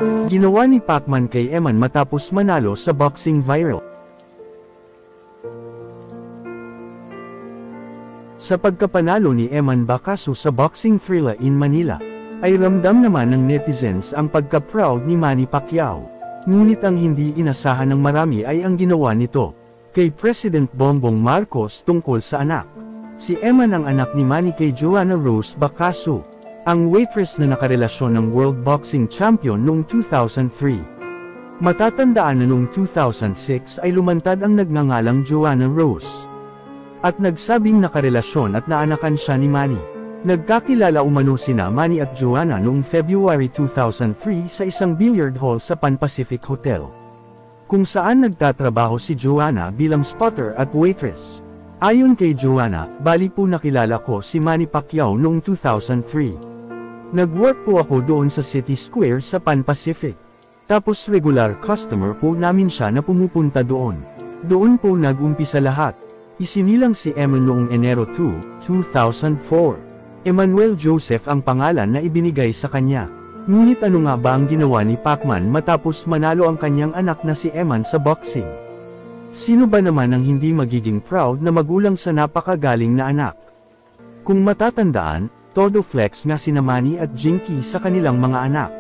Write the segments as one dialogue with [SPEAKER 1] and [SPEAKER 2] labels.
[SPEAKER 1] Ginawa ni Pacman kay Eman matapos manalo sa boxing viral. Sa pagkapanalo ni Eman Bacasu sa Boxing Thrilla in Manila, ay ramdam naman ng netizens ang pagka-proud ni Manny Pacquiao. Ngunit ang hindi inasahan ng marami ay ang ginawa nito kay President Bongbong Marcos tungkol sa anak. Si Eman ang anak ni Manny kay Joanna Rose Bacasu, ang waitress na nakarelasyon ng World Boxing Champion noong 2003. Matatandaan na noong 2006 ay lumantad ang nagngangalang Joanna Rose at nagsabing nakarelasyon at naanakan siya ni Manny. Nagkakilala umano sina Manny at Joanna noong February 2003 sa isang billiard hall sa Pan Pacific Hotel, kung saan nagtatrabaho si Joanna bilang spotter at waitress. Ayon kay Joanna, bali po nakilala ko si Manny Pacquiao noong 2003. Nag-work po ako doon sa City Square sa Pan Pacific. Tapos regular customer po namin siya na pumupunta doon. Doon po nag-umpisa lahat. Isinilang si Eman noong Enero 2, 2004. Emmanuel Joseph ang pangalan na ibinigay sa kanya. Ngunit ano nga ba ang ginawa ni Pacman matapos manalo ang kanyang anak na si Eman sa boxing? Sino ba naman ang hindi magiging proud na magulang sa napakagaling na anak? Kung matatandaan, todo flex nga sina Manny at Jinky sa kanilang mga anak.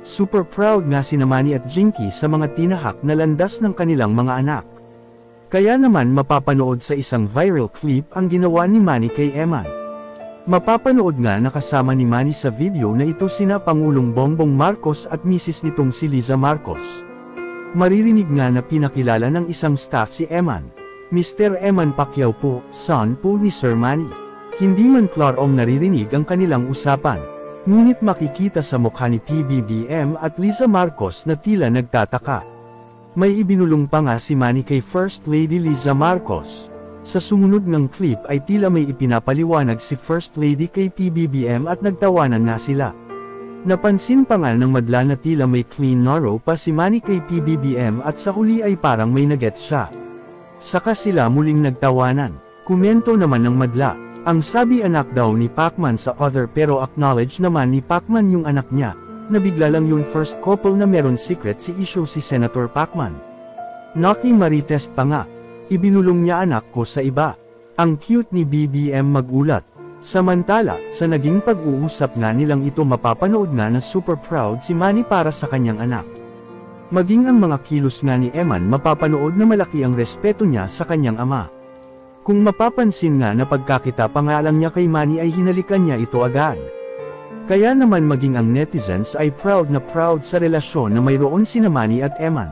[SPEAKER 1] Super proud nga sina Manny at Jinky sa mga tinahak na landas ng kanilang mga anak. Kaya naman mapapanood sa isang viral clip ang ginawa ni Manny kay Eman. Mapapanood nga na kasama ni Manny sa video na ito sina Pangulong Bongbong Marcos at misis nitong si Liza Marcos. Maririnig nga na pinakilala ng isang staff si Eman. Mr. Eman Pacquiao po, son po ni Sir Manny. Hindi man klarong naririnig ang kanilang usapan. Ngunit makikita sa mukha ni PBBM at Liza Marcos na tila nagtataka. May ibinulong pa nga si Manny kay First Lady Liza Marcos. Sa sumunod ng clip ay tila may ipinapaliwanag si First Lady kay PBBM at nagtawanan nga sila. Napansin pa nga ng madla na tila may clean naro pa si Manny kay PBBM at sa huli ay parang may nagets siya. Saka sila muling nagtawanan. Komento naman ng madla, ang sabi anak daw ni Pacman sa other pero acknowledge naman ni Pacman yung anak niya. Nabigla lang yung first couple na meron secret si issue si Senator Pacman. Naki Marites pa nga. Ibinulong niya anak ko sa iba. Ang cute ni BBM magulat. Samantala, sa naging pag-uusap nga nilang ito mapapanood nga na super proud si Manny para sa kanyang anak. Maging ang mga kilos nga ni Eman mapapanood na malaki ang respeto niya sa kanyang ama. Kung mapapansin nga na pagkakita pa nga lang niya kay Manny ay hinalikan niya ito agad. Kaya naman maging ang netizens ay proud na proud sa relasyon na mayroon sina Manny at Eman.